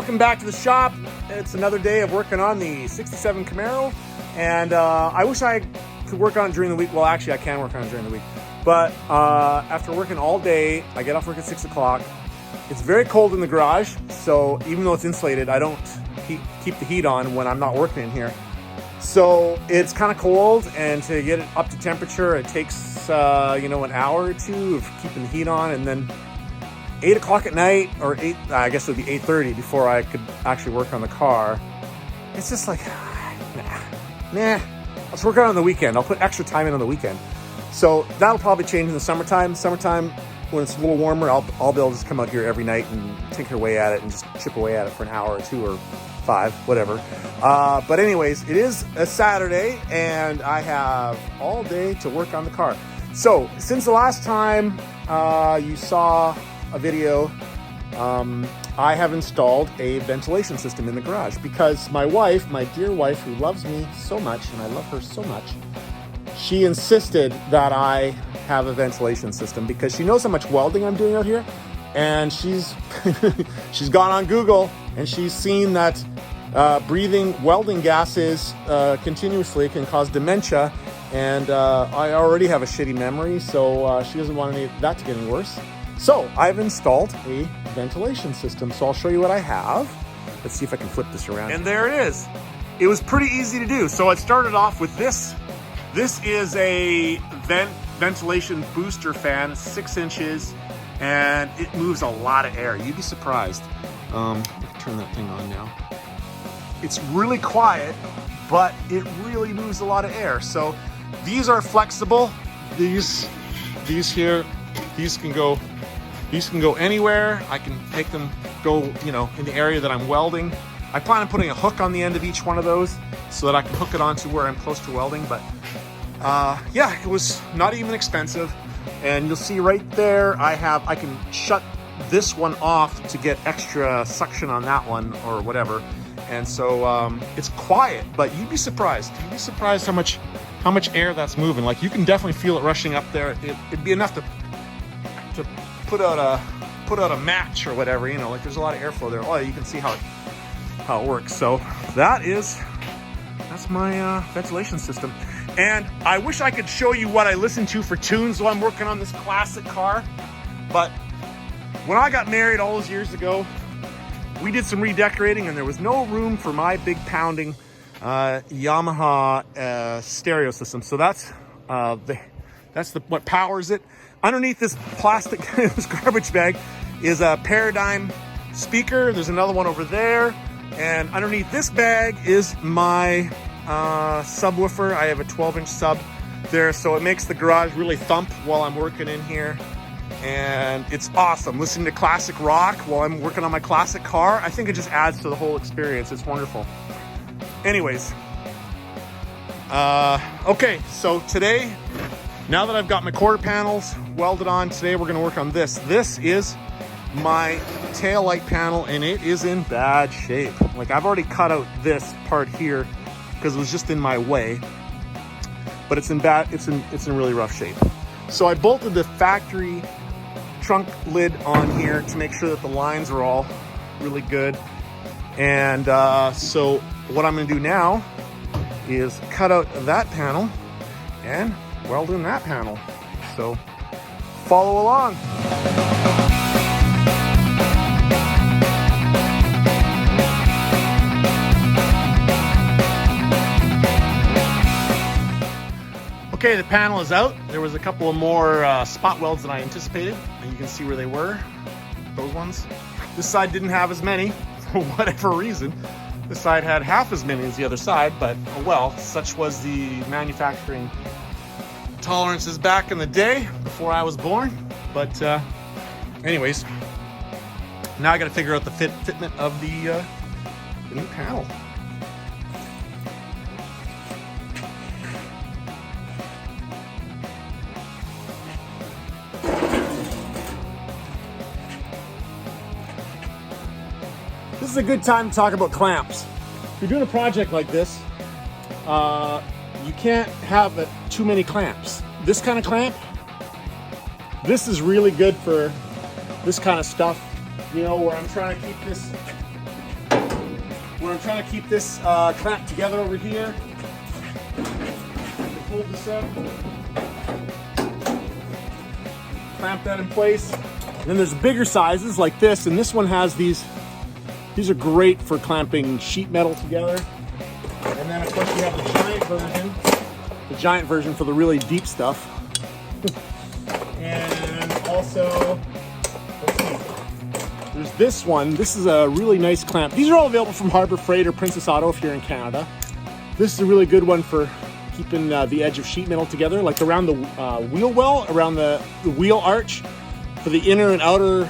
welcome back to the shop. It's another day of working on the 67 Camaro, and I wish I could work on it during the week. Well, actually I can work on it during the week, but after working all day, I get off work at 6 o'clock. It's very cold in the garage, so even though it's insulated, I don't keep the heat on when I'm not working in here. So it's kind of cold, and to get it up to temperature, it takes an hour or two of keeping the heat on, and then 8 o'clock at night, or I guess it would be 8:30 before I could actually work on the car. It's just like, nah. Let's work on it on the weekend. I'll put extra time in on the weekend. So that'll probably change in the summertime. Summertime, when it's a little warmer, I'll be able to just come out here every night and tinker away at it and just chip away at it for an hour or two or 5, whatever. But anyways, it is a Saturday, and I have all day to work on the car. So since the last time you saw a video, I have installed a ventilation system in the garage because my wife, my dear wife, who loves me so much, and I love her so much, she insisted that I have a ventilation system because she knows how much welding I'm doing out here, and she's she's gone on Google and she's seen that breathing welding gases continuously can cause dementia, and I already have a shitty memory, so she doesn't want that to get any worse. So I've installed a ventilation system. So I'll show you what I have. Let's see if I can flip this around. And there it is. It was pretty easy to do. So I started off with this. This is a ventilation booster fan, 6 inches, and it moves a lot of air. You'd be surprised. I can turn that thing on now. It's really quiet, but it really moves a lot of air. So these are flexible. These here, these can go anywhere. I can make them go, in the area that I'm welding. I plan on putting a hook on the end of each one of those so that I can hook it onto where I'm close to welding. But yeah, it was not even expensive. And you'll see right there, I can shut this one off to get extra suction on that one or whatever. And so it's quiet, but you'd be surprised. You'd be surprised how much air that's moving. Like, you can definitely feel it rushing up there. It'd be enough to put out a match or whatever, like there's a lot of airflow there. Oh, you can see how it works. So that's my ventilation system. And I wish I could show you what I listen to for tunes while I'm working on this classic car, but when I got married all those years ago, we did some redecorating, and there was no room for my big pounding Yamaha stereo system. So that's what powers it. Underneath this plastic, this garbage bag, is a Paradigm speaker. There's another one over there. And underneath this bag is my subwoofer. I have a 12-inch sub there, so it makes the garage really thump while I'm working in here. And it's awesome. Listening to classic rock while I'm working on my classic car, I think it just adds to the whole experience. It's wonderful. Anyways, okay, so today, now that I've got my quarter panels welded on, today we're gonna work on this. This is my tail light panel, and it is in bad shape. Like, I've already cut out this part here because it was just in my way, but it's in really rough shape. So I bolted the factory trunk lid on here to make sure that the lines are all really good. And so what I'm gonna do now is cut out that panel and weld in that panel. So follow along. Okay, the panel is out. There was a couple of more spot welds than I anticipated, and you can see where they were, those ones. This side didn't have as many for whatever reason. This side had half as many as the other side, but oh well, such was the manufacturing tolerances back in the day before I was born. But anyways, now I got to figure out the fitment of the new panel. This is a good time to talk about clamps. If you're doing a project like this, you can't have too many clamps. This kind of clamp, this is really good for this kind of stuff, where I'm trying to keep this where I'm trying to keep this clamp together over here. Hold this up, clamp that in place. And then there's bigger sizes like this, and this one has these. These are great for clamping sheet metal together. And then of course we have the giant version for the really deep stuff. And also, let's see, there's this one. This is a really nice clamp. These are all available from Harbor Freight or Princess Auto if you're in Canada. This is a really good one for keeping the edge of sheet metal together, like around the wheel well, around the wheel arch, for the inner and outer,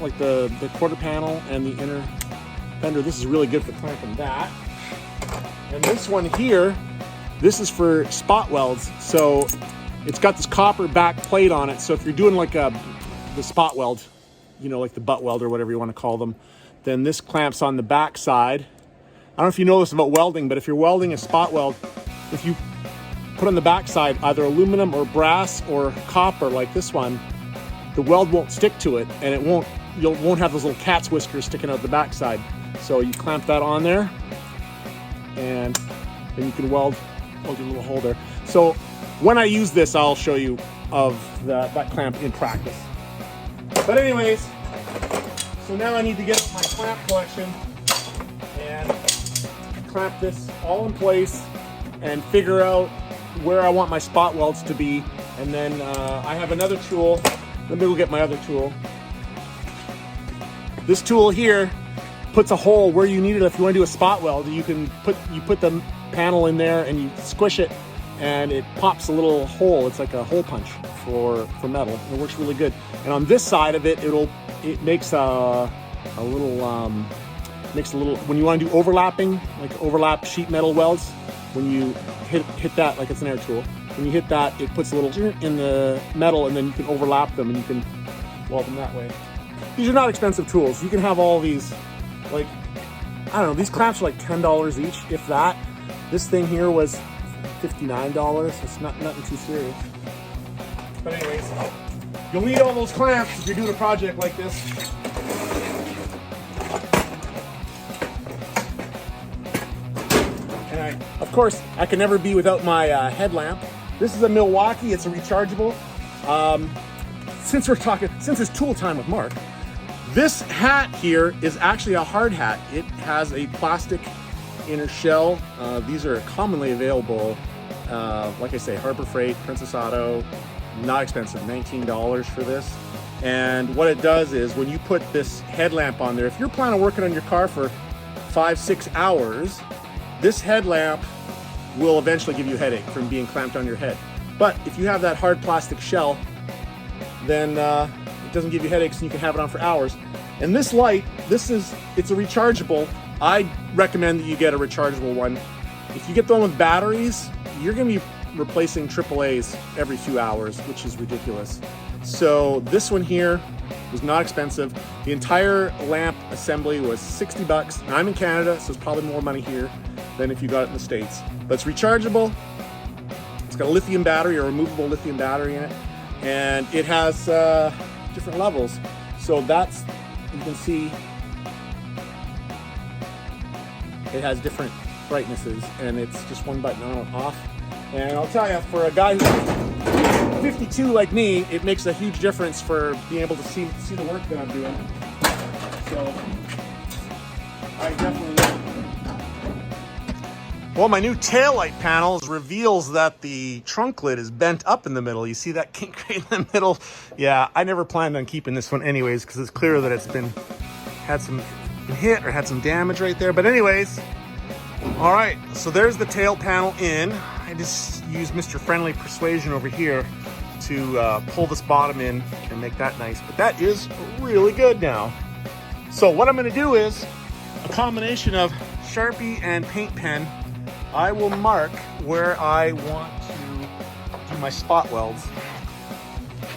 like the quarter panel and the inner fender. This is really good for clamping that. And this one here, this is for spot welds. So it's got this copper back plate on it. So if you're doing like the spot weld, you know, like the butt weld or whatever you want to call them, then this clamps on the back side. I don't know if you know this about welding, but if you're welding a spot weld, if you put on the back side either aluminum or brass or copper like this one, the weld won't stick to it, and you won't have those little cat's whiskers sticking out the back side. So you clamp that on there, and then you can weld your little hole there. So when I use this, I'll show you of that clamp in practice. But anyways, so now I need to get my clamp collection and clamp this all in place and figure out where I want my spot welds to be. And then I have another tool. Let me go get my other tool. This tool here puts a hole where you need it. If you want to do a spot weld, you put the panel in there and you squish it, and it pops a little hole. It's like a hole punch for metal. It works really good. And on this side of it, it makes a little when you want to do overlapping, like overlap sheet metal welds, when you hit that, like it's an air tool. When you hit that, it puts a little in the metal, and then you can overlap them and you can weld them that way. These are not expensive tools. You can have all these, like, I don't know, these clamps are like $10 each, if that. This thing here was $59. It's nothing too serious. But anyways, you'll need all those clamps if you're doing a project like this. And of course, I can never be without my headlamp. This is a Milwaukee. It's a rechargeable. Since it's tool time with Mark, this hat here is actually a hard hat. It has a plastic inner shell. These are commonly available, like I say, Harbor Freight, Princess Auto. Not expensive, $19 for this. And what it does is when you put this headlamp on there, if you're planning on working on your car for 5-6 hours, this headlamp will eventually give you a headache from being clamped on your head. But if you have that hard plastic shell, then it doesn't give you headaches and you can have it on for hours. And this light, it's a rechargeable. I recommend that you get a rechargeable one. If you get the one with batteries, you're gonna be replacing AAAs every few hours, which is ridiculous. So this one here was not expensive. The entire lamp assembly was $60. Now, I'm in Canada, so it's probably more money here than if you got it in the States. But it's rechargeable. It's got a lithium battery, or removable lithium battery in it. And it has different levels. So that's, you can see, it has different brightnesses, and it's just one button on and off. And I'll tell you, for a guy who's 52 like me, it makes a huge difference for being able to see the work that I'm doing. So I definitely love it. Well, my new taillight panels reveals that the trunk lid is bent up in the middle. You see that kink right in the middle? Yeah, I never planned on keeping this one anyways, because it's clear that it's had some hit or had some damage right there. But anyways, all right, so there's the tail panel in. I just used Mr. Friendly Persuasion over here to pull this bottom in and make that nice. But that is really good now. So what I'm gonna do is a combination of Sharpie and paint pen. I will mark where I want to do my spot welds.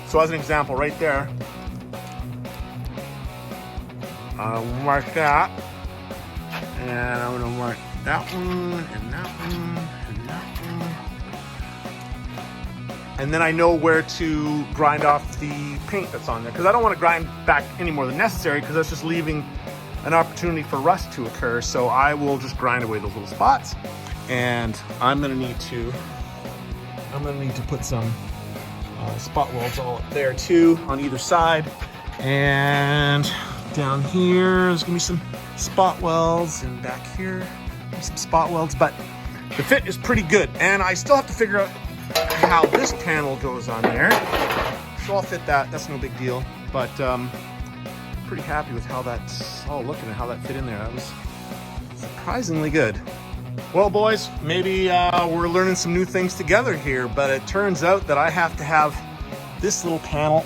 So as an example, right there, I'll mark that, and I'm gonna mark that one, and that one, and that one. And then I know where to grind off the paint that's on there, because I don't want to grind back any more than necessary, because that's just leaving an opportunity for rust to occur. So I will just grind away those little spots, and I'm gonna need to put some spot welds all up there too on either side, and down here there's gonna be some spot welds, and back here some spot welds, but the fit is pretty good, and I still have to figure out how this panel goes on there. So I'll fit that, that's no big deal, but pretty happy with how that's all looking and how that fit in there. That was surprisingly good. Well, boys, maybe we're learning some new things together here, but it turns out that I have to have this little panel,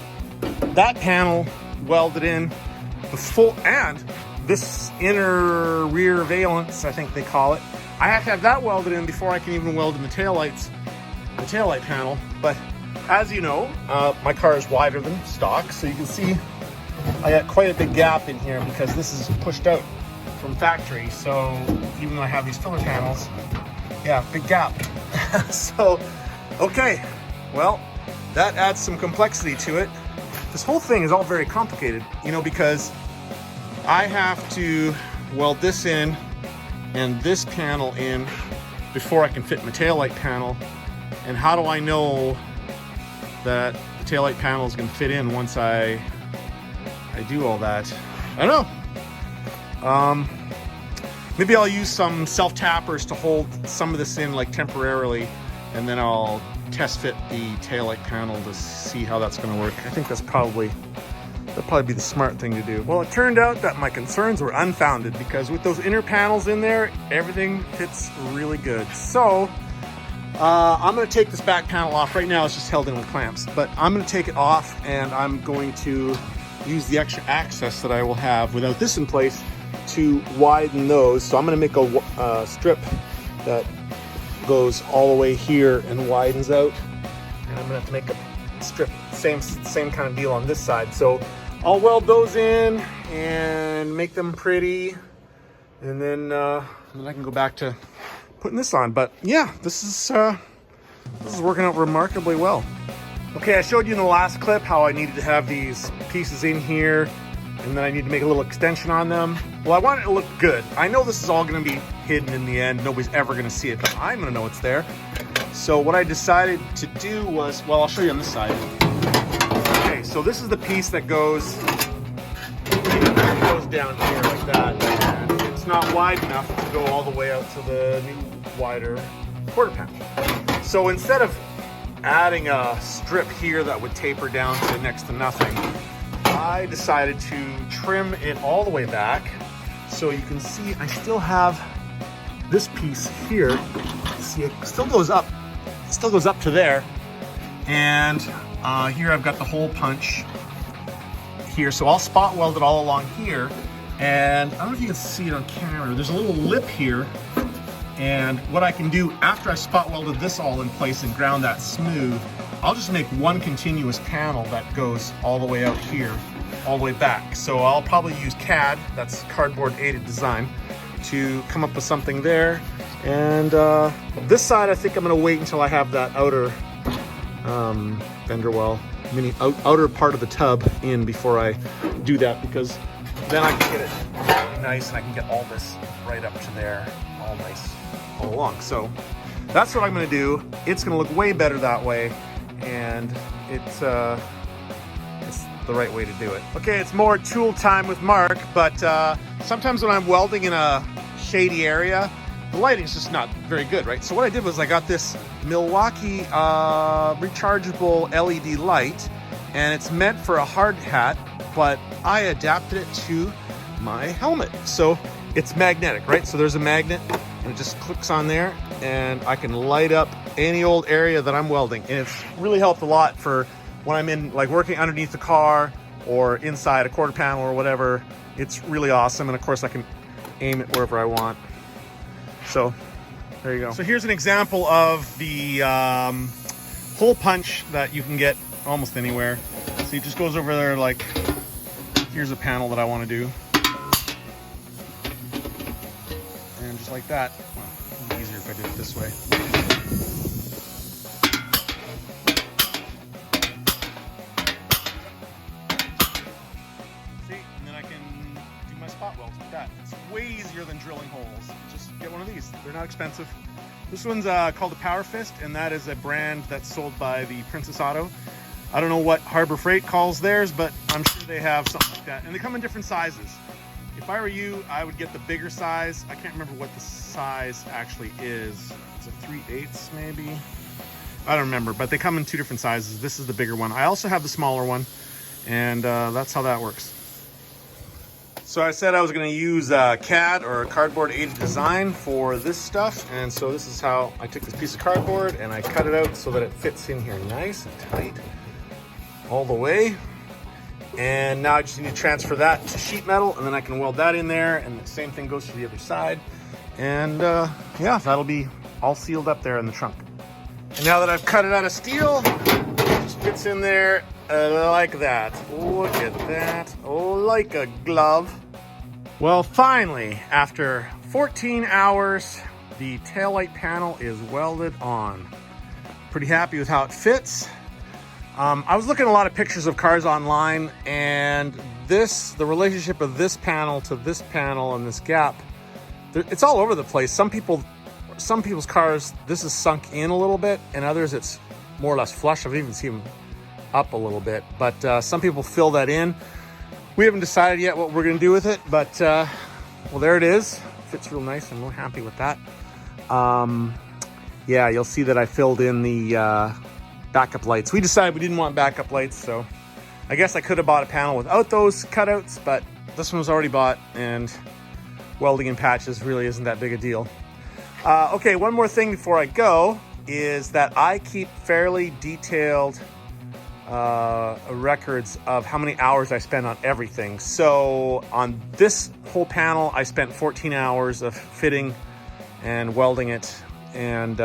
that panel welded in, the full, and this inner rear valance, I think they call it. I have to have that welded in before I can even weld in the taillight panel. But as you know, my car is wider than stock, so you can see I got quite a big gap in here because this is pushed out from factory. So even though I have these filler panels, yeah, big gap. So, okay, well, that adds some complexity to it. This whole thing is all very complicated, you know, because I have to weld this in and this panel in before I can fit my taillight panel. And how do I know that the taillight panel is going to fit in once I do all that? I don't know. Maybe I'll use some self-tappers to hold some of this in, like temporarily, and then I'll test fit the taillight panel to see how that's going to work. I think that'll probably be the smart thing to do. Well, it turned out that my concerns were unfounded, because with those inner panels in there, everything fits really good. So I'm going to take this back panel off. Right now it's just held in with clamps, but I'm going to take it off, and I'm going to use the extra access that I will have without this in place to widen those. So I'm going to make a strip that goes all the way here and widens out, and I'm going to have to make a strip, same kind of deal on this side. So I'll weld those in and make them pretty, and then I can go back to putting this on. But yeah, this is working out remarkably well. Okay, I showed you in the last clip how I needed to have these pieces in here, and then I need to make a little extension on them. Well, I want it to look good. I know this is all going to be hidden in the end. Nobody's ever going to see it, but I'm going to know it's there. So what I decided to do was, well, I'll show you on this side. Okay, so this is the piece that goes down here like that. And it's not wide enough to go all the way out to the new wider quarter panel. So instead of adding a strip here that would taper down to next to nothing, I decided to trim it all the way back. So you can see I still have this piece here. See, it still goes up to there. And here I've got the hole punch here. So I'll spot weld it all along here. And I don't know if you can see it on camera. There's a little lip here. And what I can do after I spot welded this all in place and ground that smooth, I'll just make one continuous panel that goes all the way out here, all the way back. So I'll probably use CAD, that's cardboard aided design, to come up with something there. And this side, I think I'm gonna wait until I have that outer fender well, outer part of the tub in before I do that, because then I can get it nice and I can get all this right up to there, all nice all along. So that's what I'm gonna do. It's gonna look way better that way, and it's the right way to do it. Okay, it's more tool time with Mark, but sometimes when I'm welding in a shady area, the lighting's just not very good, right? So what I did was I got this Milwaukee rechargeable LED light, and it's meant for a hard hat, but I adapted it to my helmet. So it's magnetic, right? So there's a magnet, and it just clicks on there, and I can light up any old area that I'm welding. And it's really helped a lot for when I'm in, like, working underneath the car or inside a quarter panel or whatever. It's really awesome. And of course I can aim it wherever I want. So there you go. So here's an example of the hole punch that you can get almost anywhere. So it just goes over there, like, here's a panel that I want to do. And just like that. Well, it'd be easier if I did it this way. See, and then I can do my spot welds with that. way easier than drilling holes. Just get one of these. They're not expensive. This one's called the Power Fist, and that is a brand that's sold by the Princess Auto. I don't know what Harbor Freight calls theirs, but I'm sure they have something like that. And they come in different sizes. If I were you, I would get the bigger size. I can't remember what the size actually is. It's a 3/8 maybe. I don't remember, but they come in 2 different sizes. This is the bigger one. I also have the smaller one, and that's how that works. So I said I was going to use CAD or cardboard aided design for this stuff, and so this is how I took this piece of cardboard and I cut it out so that it fits in here nice and tight all the way. And now I just need to transfer that to sheet metal, and then I can weld that in there, and the same thing goes to the other side. And yeah, that'll be all sealed up there in the trunk. And now that I've cut it out of steel, it just fits in there like that. Look at that. Oh, like a glove. Well, finally, after 14 hours, the taillight panel is welded on. Pretty happy with how it fits. I was looking at a lot of pictures of cars online, and the relationship of this panel to this panel and this gap, it's all over the place. Some people's cars, this is sunk in a little bit, and others it's more or less flush. I've even seen them up a little bit, but some people fill that in. We haven't decided yet what we're going to do with it, but well, there it is. Fits real nice, and we're happy with that. Yeah, you'll see that I filled in the backup lights. We decided we didn't want backup lights, so I guess I could have bought a panel without those cutouts, but this one was already bought, and welding in patches really isn't that big a deal. Okay, one more thing before I go is that I keep fairly detailed records of how many hours I spend on everything. So on this whole panel, I spent 14 hours of fitting and welding it. And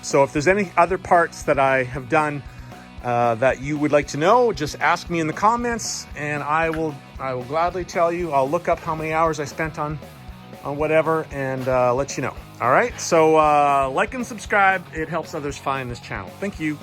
so if there's any other parts that I have done that you would like to know, just ask me in the comments, and I will gladly tell you. I'll look up how many hours I spent on whatever and let you know. All right, so like and subscribe. It helps others find this channel. Thank you.